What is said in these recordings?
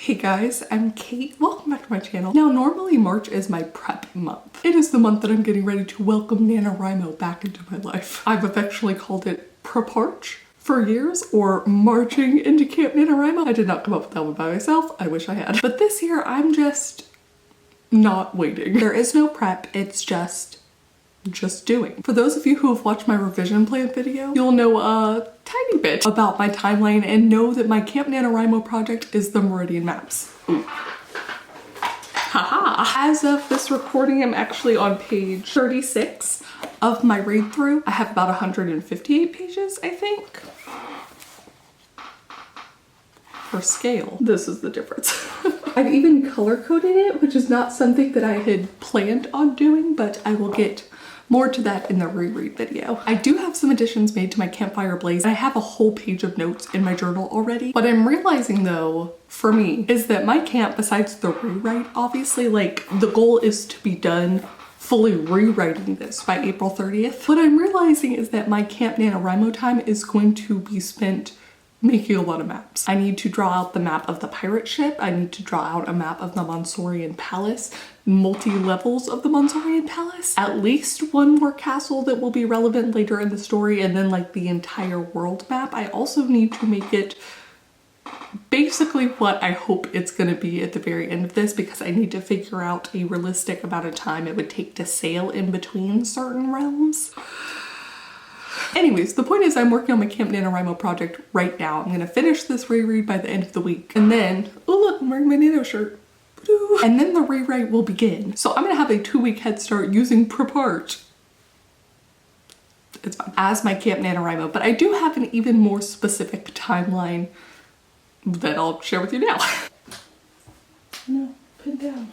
Hey guys, I'm Kate. Welcome back to my channel. Now, normally March is my prep month. It is the month that I'm getting ready to welcome NaNoWriMo back into my life. I've affectionately called it Preparch for years, or marching into Camp NaNoWriMo. I did not come up with that one by myself. I wish I had. But this year, I'm just not waiting. There is no prep. It's just doing. For those of you who have watched my revision plan video, you'll know a tiny bit about my timeline and know that my Camp NaNoWriMo project is the Meridian maps. Ooh. Haha! As of this recording, I'm actually on page 36 of my read through. I have about 158 pages, I think. For scale, this is the difference. I've even color coded it, which is not something that I had planned on doing, but I will get more to that in the reread video. I do have some additions made to my campfire blaze. I have a whole page of notes in my journal already. What I'm realizing though, for me, is that my camp, besides the rewrite, obviously, like, the goal is to be done fully rewriting this by April 30th. What I'm realizing is that my Camp NaNoWriMo time is going to be spent making a lot of maps. I need to draw out the map of the pirate ship. I need to draw out a map of the Monsorian Palace, multi-levels of the Monsorian Palace, at least one more castle that will be relevant later in the story, and then like the entire world map. I also need to make it basically what I hope it's gonna be at the very end of this, because I need to figure out a realistic amount of time it would take to sail in between certain realms. Anyways, the point is I'm working on my Camp NaNoWriMo project right now. I'm gonna finish this reread by the end of the week. And then, oh look, I'm wearing my Nano shirt. And then the rewrite will begin. So I'm gonna have a 2-week head start using Preparch. It's fine. As my Camp NaNoWriMo, but I do have an even more specific timeline that I'll share with you now. No, pin down.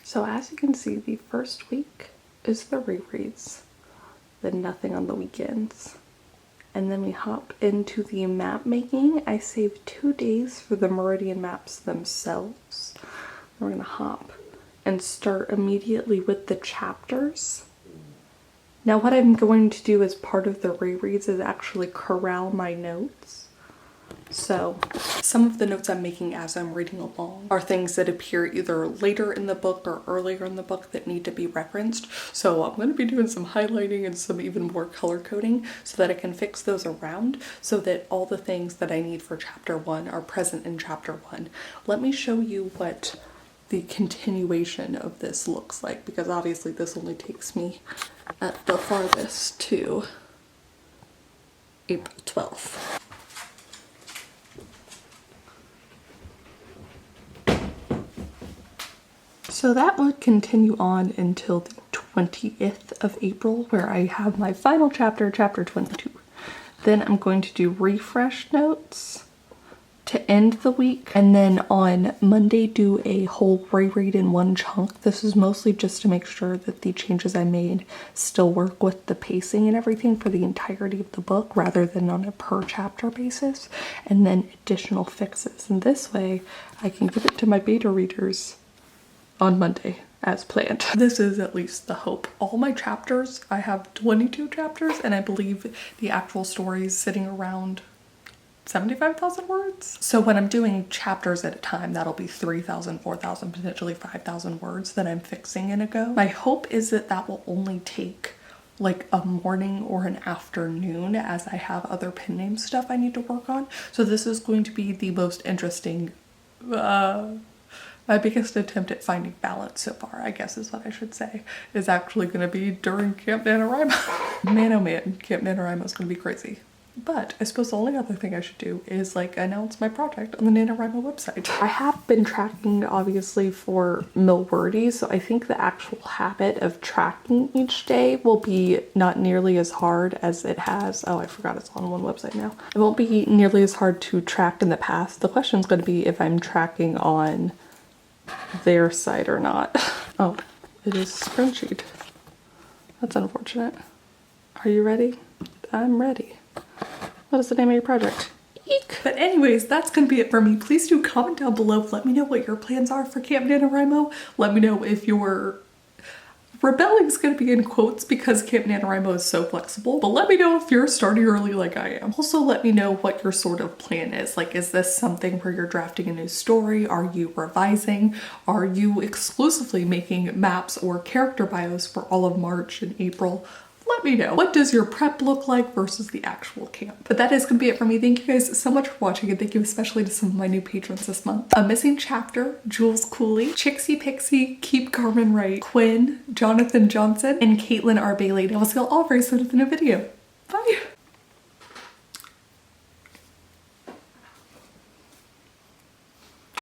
So as you can see, the first week is the rereads, then nothing on the weekends. And then we hop into the map making. I saved 2 days for the Meridian maps themselves. We're gonna hop and start immediately with the chapters. Now what I'm going to do as part of the rereads is actually corral my notes. So some of the notes I'm making as I'm reading along are things that appear either later in the book or earlier in the book that need to be referenced. So I'm going to be doing some highlighting and some even more color coding so that I can fix those around so that all the things that I need for chapter 1 are present in chapter 1. Let me show you what the continuation of this looks like, because obviously this only takes me at the farthest to April 12th. So that would continue on until the 20th of April, where I have my final chapter, chapter 22. Then I'm going to do refresh notes to end the week, and then on Monday do a whole reread in one chunk. This is mostly just to make sure that the changes I made still work with the pacing and everything for the entirety of the book, rather than on a per chapter basis, and then additional fixes. And this way I can give it to my beta readers on Monday as planned. This is at least the hope. All my chapters, I have 22 chapters, and I believe the actual story is sitting around 75,000 words. So when I'm doing chapters at a time, that'll be 3,000, 4,000, potentially 5,000 words that I'm fixing in a go. My hope is that that will only take like a morning or an afternoon, as I have other pen name stuff I need to work on. So this is going to be the most interesting, my biggest attempt at finding balance so far, I guess is what I should say, is actually going to be during Camp NaNoWriMo. Man, oh man, Camp NaNoWriMo is going to be crazy. But I suppose the only other thing I should do is like announce my project on the NaNoWriMo website. I have been tracking obviously for Milwordy, so I think the actual habit of tracking each day will be not nearly as hard as it has. Oh, I forgot it's on one website now. It won't be nearly as hard to track in the past. The question is going to be if I'm tracking on their site or not. Oh, it is scrunchied. That's unfortunate. Are you ready? I'm ready. What is the name of your project? Eek. But anyways, that's gonna be it for me. Please do comment down below. Let me know what your plans are for Camp NaNoWriMo. Let me know if your rebelling is gonna be in quotes because Camp NaNoWriMo is so flexible. But let me know if you're starting early like I am. Also, let me know what your sort of plan is. Like, is this something where you're drafting a new story? Are you revising? Are you exclusively making maps or character bios for all of March and April? Let me know. What does your prep look like versus the actual camp? But that is gonna be it for me. Thank you guys so much for watching, and thank you especially to some of my new patrons this month. A Missing Chapter, Jules Cooley, Chixie Pixie, Keep Carmen Right, Quinn, Jonathan Johnson, and Caitlin R. Bailey. And I will see you all very soon with a new video. Bye!